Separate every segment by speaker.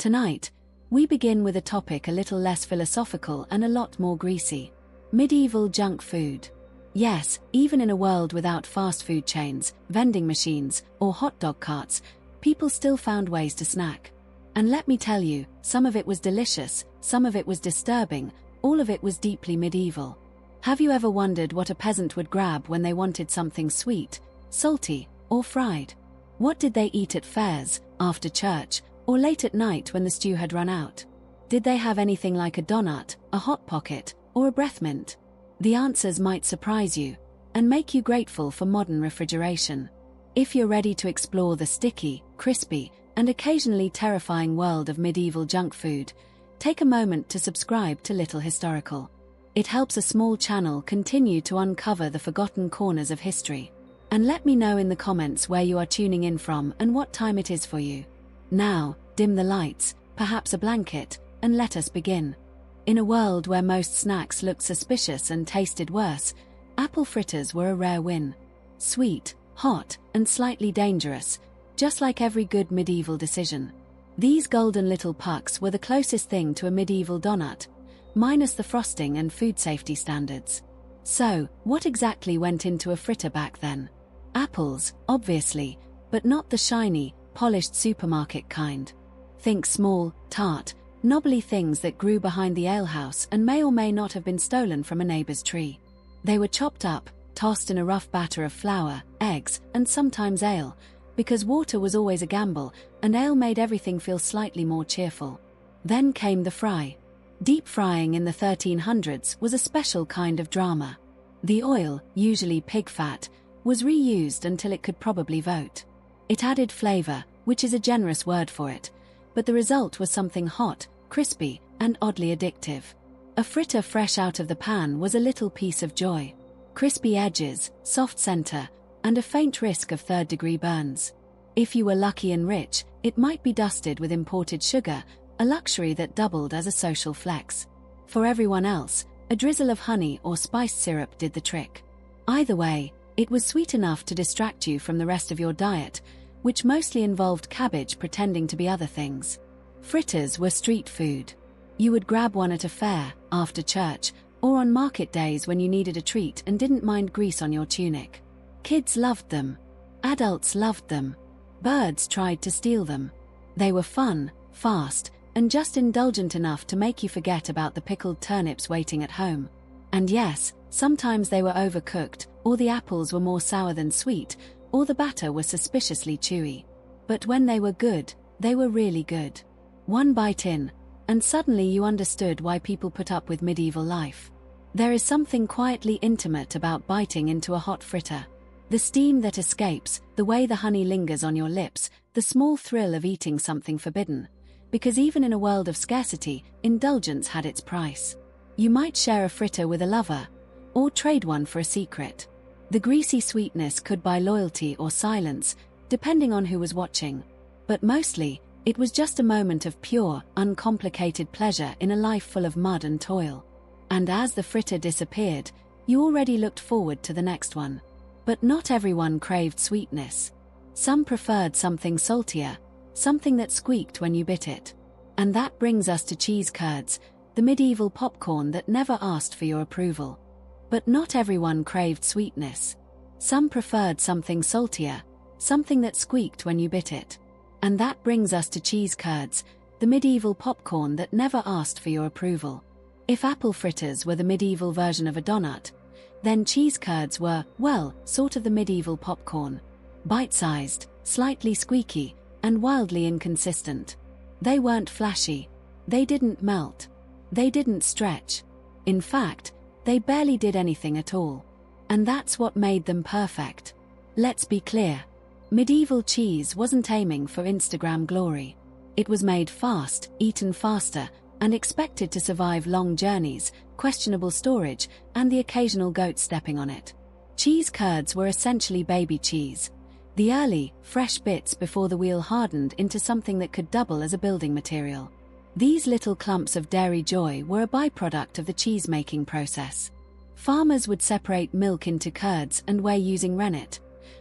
Speaker 1: Tonight, we begin with a topic a little less philosophical and a lot more greasy. Medieval junk food. Yes, even in a world without fast food chains, vending machines, or hot dog carts, people still found ways to snack. And let me tell you, some of it was delicious, some of it was disturbing, all of it was deeply medieval. Have you ever wondered what a peasant would grab when they wanted something sweet, salty, or fried? What did they eat at fairs, after church, or late at night when the stew had run out? Did they have anything like a donut, a hot pocket, or a breath mint? The answers might surprise you, and make you grateful for modern refrigeration. If you're ready to explore the sticky, crispy, and occasionally terrifying world of medieval junk food, take a moment to subscribe to Little Historical. It helps a small channel continue to uncover the forgotten corners of history. And let me know in the comments where you are tuning in from and what time it is for you. Now, dim the lights, perhaps a blanket, and let us begin. In a world where most snacks looked suspicious and tasted worse, apple fritters were a rare win. Sweet, hot, and slightly dangerous, just like every good medieval decision. These golden little pucks were the closest thing to a medieval donut, minus the frosting and food safety standards. So, what exactly went into a fritter back then? Apples, obviously, but not the shiny, polished supermarket kind. Think small, tart, knobbly things that grew behind the alehouse and may or may not have been stolen from a neighbor's tree. They were chopped up, tossed in a rough batter of flour, eggs, and sometimes ale, because water was always a gamble, and ale made everything feel slightly more cheerful. Then came the fry. Deep frying in the 1300s was a special kind of drama. The oil, usually pig fat, was reused until it could probably vote. It added flavor, which is a generous word for it, but the result was something hot, crispy, and oddly addictive. A fritter fresh out of the pan was a little piece of joy. Crispy edges, soft center, and a faint risk of third-degree burns. If you were lucky and rich, it might be dusted with imported sugar, a luxury that doubled as a social flex. For everyone else, a drizzle of honey or spiced syrup did the trick. Either way, it was sweet enough to distract you from the rest of your diet, which mostly involved cabbage pretending to be other things. Fritters were street food. You would grab one at a fair, after church, or on market days when you needed a treat and didn't mind grease on your tunic. Kids loved them. Adults loved them. Birds tried to steal them. They were fun, fast, and just indulgent enough to make you forget about the pickled turnips waiting at home. And yes, sometimes they were overcooked, or the apples were more sour than sweet, or the batter was suspiciously chewy. But when they were good, they were really good. One bite in, and suddenly you understood why people put up with medieval life. There is something quietly intimate about biting into a hot fritter. The steam that escapes, the way the honey lingers on your lips, the small thrill of eating something forbidden. Because even in a world of scarcity, indulgence had its price. You might share a fritter with a lover, or trade one for a secret. The greasy sweetness could buy loyalty or silence, depending on who was watching. But mostly, it was just a moment of pure, uncomplicated pleasure in a life full of mud and toil. And as the fritter disappeared, you already looked forward to the next one. But not everyone craved sweetness. Some preferred something saltier, something that squeaked when you bit it. And that brings us to cheese curds, the medieval popcorn that never asked for your approval. But not everyone craved sweetness. Some preferred something saltier, something that squeaked when you bit it. And that brings us to cheese curds, the medieval popcorn that never asked for your approval. If apple fritters were the medieval version of a donut, then cheese curds were, well, sort of the medieval popcorn. Bite-sized, slightly squeaky, and wildly inconsistent. They weren't flashy. They didn't melt. They didn't stretch. In fact, they barely did anything at all. And that's what made them perfect. Let's be clear. Medieval cheese wasn't aiming for Instagram glory. It was made fast, eaten faster, and expected to survive long journeys, questionable storage, and the occasional goat stepping on it. Cheese curds were essentially baby cheese. The early, fresh bits before the wheel hardened into something that could double as a building material. These little clumps of dairy joy were a byproduct of the cheese-making process. Farmers would separate milk into curds and whey using rennet,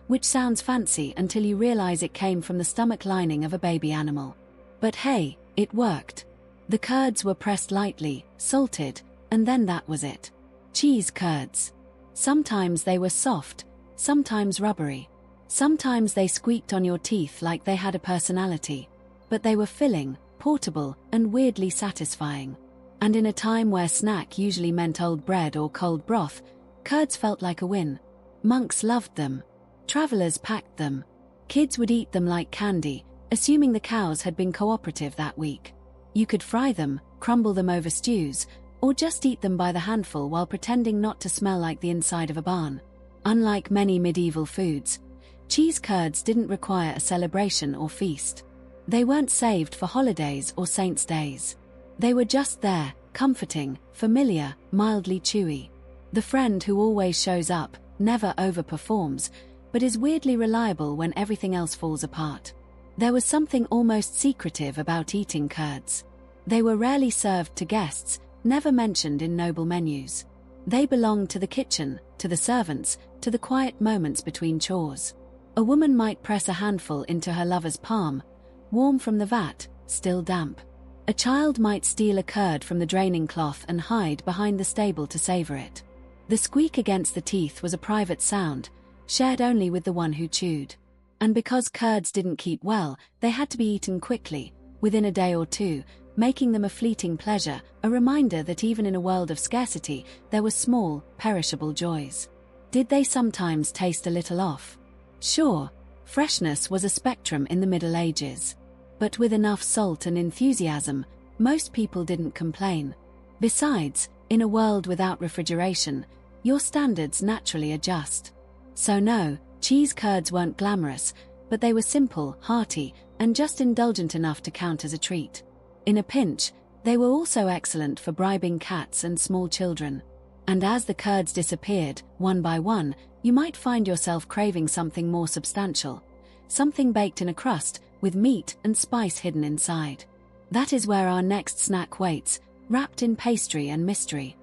Speaker 1: which sounds fancy until you realize it came from the stomach lining of a baby animal. But hey, It worked. The curds were pressed lightly, salted, and then that was it. Cheese curds. Sometimes they were soft, sometimes rubbery. Sometimes they squeaked on your teeth like they had a personality. But they were filling, portable, and weirdly satisfying. And in a time where snack usually meant old bread or cold broth, curds felt like a win. Monks loved them. Travelers packed them. Kids would eat them like candy, assuming the cows had been cooperative that week. You could fry them, crumble them over stews, or just eat them by the handful while pretending not to smell like the inside of a barn. Unlike many medieval foods, cheese curds didn't require a celebration or feast. They weren't saved for holidays or saints' days. They were just there, comforting, familiar, mildly chewy. The friend who always shows up, never overperforms, but is weirdly reliable when everything else falls apart. There was something almost secretive about eating curds. They were rarely served to guests, never mentioned in noble menus. They belonged to the kitchen, to the servants, to the quiet moments between chores. A woman might press a handful into her lover's palm, warm from the vat, still damp. A child might steal a curd from the draining cloth and hide behind the stable to savor it. The squeak against the teeth was a private sound, shared only with the one who chewed. And because curds didn't keep well, they had to be eaten quickly, within a day or two, making them a fleeting pleasure, a reminder that even in a world of scarcity, there were small, perishable joys. Did they sometimes taste a little off? Sure, freshness was a spectrum in the Middle Ages. But with enough salt and enthusiasm, most people didn't complain. Besides, in a world without refrigeration, your standards naturally adjust. So no, cheese curds weren't glamorous, but they were simple, hearty, and just indulgent enough to count as a treat. In a pinch, they were also excellent for bribing cats and small children. And as the curds disappeared, one by one, you might find yourself craving something more substantial. Something baked in a crust, with meat and spice hidden inside. That is where our next snack waits, wrapped in pastry and mystery.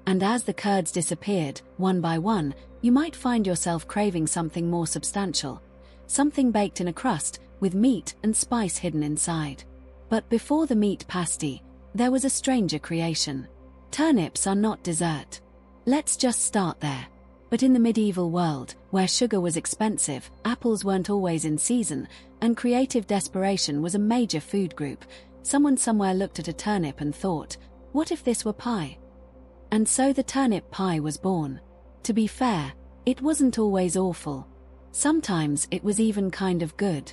Speaker 1: And as the curds disappeared, one by one, you might find yourself craving something more substantial. Something baked in a crust, with meat and spice hidden inside. But before the meat pasty, there was a stranger creation. Turnips are not dessert. Let's just start there. But in the medieval world, where sugar was expensive, apples weren't always in season, and creative desperation was a major food group, someone somewhere looked at a turnip and thought, what if this were pie? And so the turnip pie was born. To be fair, it wasn't always awful. Sometimes it was even kind of good.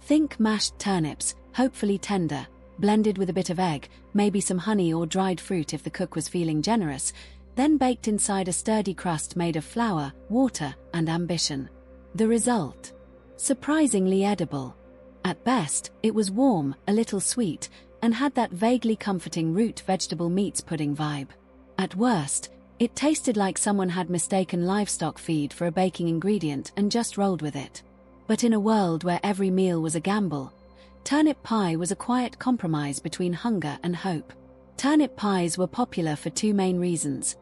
Speaker 1: Think mashed turnips, hopefully tender, blended with a bit of egg, maybe some honey or dried fruit if the cook was feeling generous, then baked inside a sturdy crust made of flour, water, and ambition. The result? Surprisingly edible. At best, it was warm, a little sweet, and had that vaguely comforting root vegetable meats pudding vibe. At worst, it tasted like someone had mistaken livestock feed for a baking ingredient and just rolled with it. But in a world where every meal was a gamble, turnip pie was a quiet compromise between hunger and hope. Turnip pies were popular for two main reasons.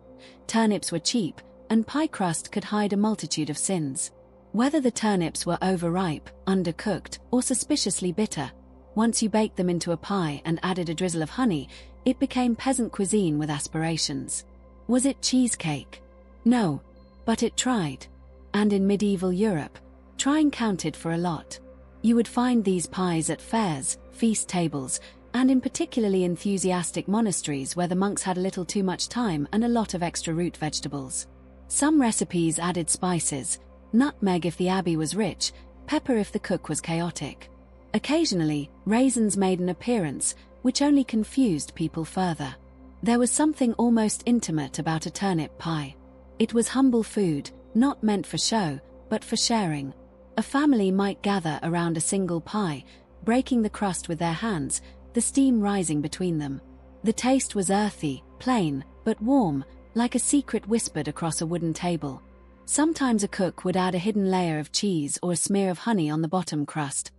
Speaker 1: Turnips were cheap, and pie crust could hide a multitude of sins. Whether the turnips were overripe, undercooked, or suspiciously bitter, once you baked them into a pie and added a drizzle of honey, it became peasant cuisine with aspirations. Was it cheesecake? No, but it tried. And in medieval Europe, trying counted for a lot. You would find these pies at fairs, feast tables, and in particularly enthusiastic monasteries where the monks had a little too much time and a lot of extra root vegetables. Some recipes added spices, nutmeg if the abbey was rich, pepper if the cook was chaotic. Occasionally, raisins made an appearance, which only confused people further. There was something almost intimate about a turnip pie. It was humble food, not meant for show, but for sharing. A family might gather around a single pie, breaking the crust with their hands, the steam rising between them. The taste was earthy, plain, but warm, like a secret whispered across a wooden table. Sometimes a cook would add a hidden layer of cheese or a smear of honey on the bottom crust.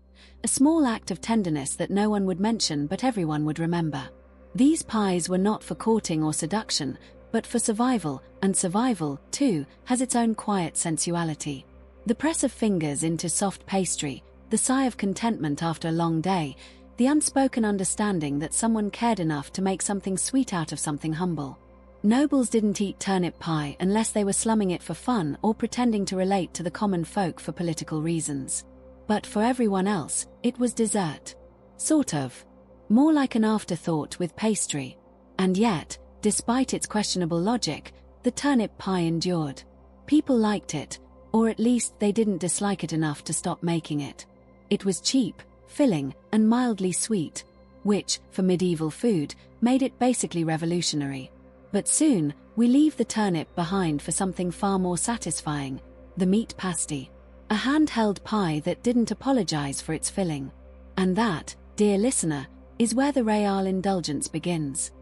Speaker 1: A small act of tenderness that no one would mention but everyone would remember. These pies were not for courting or seduction, but for survival, and survival, too, has its own quiet sensuality. The press of fingers into soft pastry, the sigh of contentment after a long day, the unspoken understanding that someone cared enough to make something sweet out of something humble. Nobles didn't eat turnip pie unless they were slumming it for fun or pretending to relate to the common folk for political reasons. But for everyone else, it was dessert. Sort of. More like an afterthought with pastry. And yet, despite its questionable logic, the turnip pie endured. People liked it, or at least they didn't dislike it enough to stop making it. It was cheap, filling, and mildly sweet, which, for medieval food, made it basically revolutionary. But soon, we leave the turnip behind for something far more satisfying, the meat pasty. A handheld pie that didn't apologize for its filling. And that, dear listener, is where the real indulgence begins.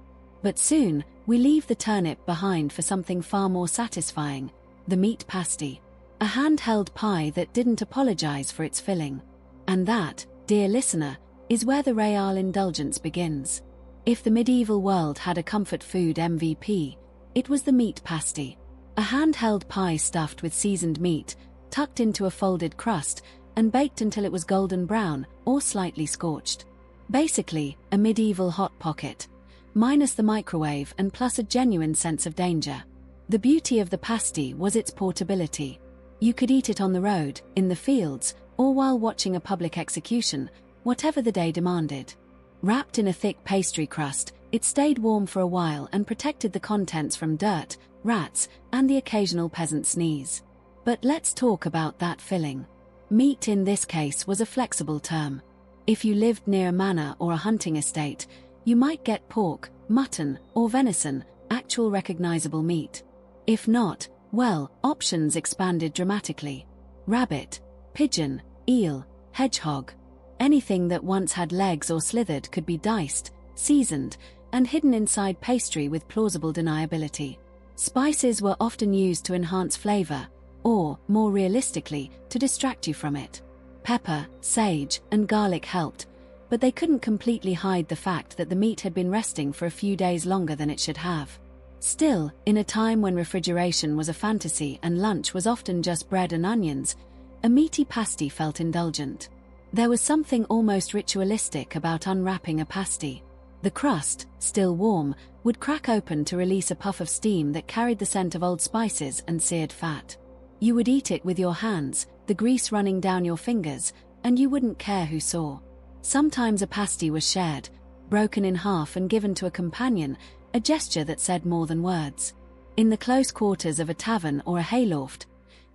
Speaker 1: But soon, we leave the turnip behind for something far more satisfying, the meat pasty. A handheld pie that didn't apologize for its filling. And that, dear listener, is where the real indulgence begins. If the medieval world had a comfort food MVP, it was the meat pasty. A handheld pie stuffed with seasoned meat, tucked into a folded crust, and baked until it was golden brown or slightly scorched. Basically, a medieval hot pocket, minus the microwave and plus a genuine sense of danger. The beauty of the pasty was its portability. You could eat it on the road, in the fields, or while watching a public execution, whatever the day demanded. Wrapped in a thick pastry crust, it stayed warm for a while and protected the contents from dirt, rats, and the occasional peasant sneeze. But let's talk about that filling. Meat in this case was a flexible term. If you lived near a manor or a hunting estate, you might get pork, mutton, or venison, actual recognizable meat. If not, well, options expanded dramatically. Rabbit, pigeon, eel, hedgehog. Anything that once had legs or slithered could be diced, seasoned, and hidden inside pastry with plausible deniability. Spices were often used to enhance flavor, or, more realistically, to distract you from it. Pepper, sage, and garlic helped, but they couldn't completely hide the fact that the meat had been resting for a few days longer than it should have. Still, in a time when refrigeration was a fantasy and lunch was often just bread and onions, a meaty pasty felt indulgent. There was something almost ritualistic about unwrapping a pasty. The crust, still warm, would crack open to release a puff of steam that carried the scent of old spices and seared fat. You would eat it with your hands, the grease running down your fingers, and you wouldn't care who saw. Sometimes a pasty was shared, broken in half and given to a companion, a gesture that said more than words. In the close quarters of a tavern or a hayloft,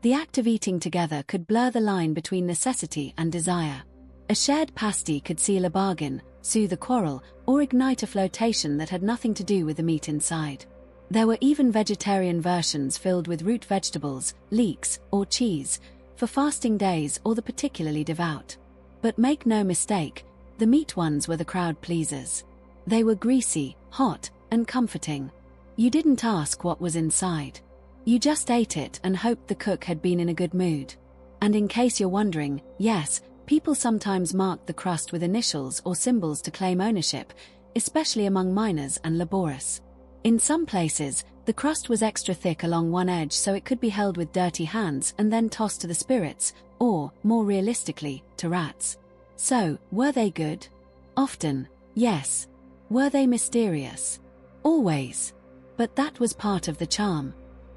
Speaker 1: the act of eating together could blur the line between necessity and desire. A shared pasty could seal a bargain, soothe a quarrel, or ignite a flirtation that had nothing to do with the meat inside. There were even vegetarian versions filled with root vegetables, leeks, or cheese, for fasting days or the particularly devout. But make no mistake, the meat ones were the crowd pleasers. They were greasy, hot, and comforting. You didn't ask what was inside. You just ate it and hoped the cook had been in a good mood. And in case you're wondering, yes, people sometimes marked the crust with initials or symbols to claim ownership, especially among miners and laborious. In some places, the crust was extra thick along one edge so it could be held with dirty hands and then tossed to the spirits, or, more realistically, to rats. So, were they good? Often, yes. Were they mysterious? Always. But that was part of the charm.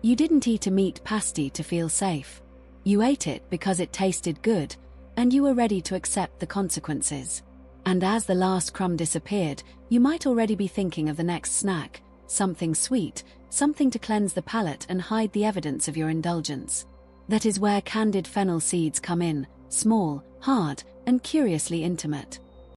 Speaker 1: You didn't eat a meat pasty to feel safe. You ate it because it tasted good, and you were ready to accept the consequences. And as the last crumb disappeared, you might already be thinking of the next snack, something sweet, something to cleanse the palate and hide the evidence of your indulgence. That is where candied fennel seeds come in, small, hard, and curiously intimate.